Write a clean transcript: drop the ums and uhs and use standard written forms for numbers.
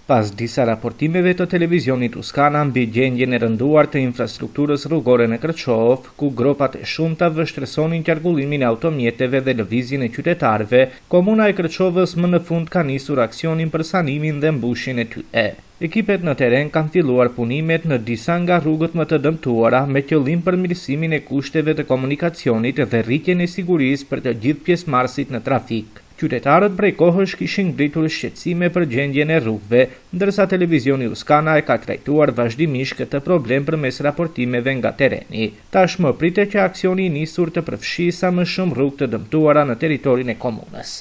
Pas disa raportimeve të televizionit Uskana mbi gjendjen e rënduar të infrastrukturës rrugore në Kërçov, ku gropat e shumta vështresonin qarkullimin e automjeteve dhe lëvizjen e qytetarëve, komuna e Kërçovës më në fund ka nisur aksionin për sanimin dhe mbushjen e tyre. Ekipet në teren kanë filluar punimet në disa nga rrugët më të dëmtuara me qëllim përmirësimin e kushteve të komunikacionit dhe rritjen e sigurisë për të gjithë pjesëmarrësit në trafik. Qytetarët prej kohësh kishin ngritur shqetësime për gjendjen e rrugëve, ndërsa televizioni Uskana e ka trajtuar vazhdimisht këtë problem përmes raportimeve nga tereni. Tashmë pritet që aksioni i nisur të përfshijë sa më shumë rrugë të dëmtuara në territorin e komunës.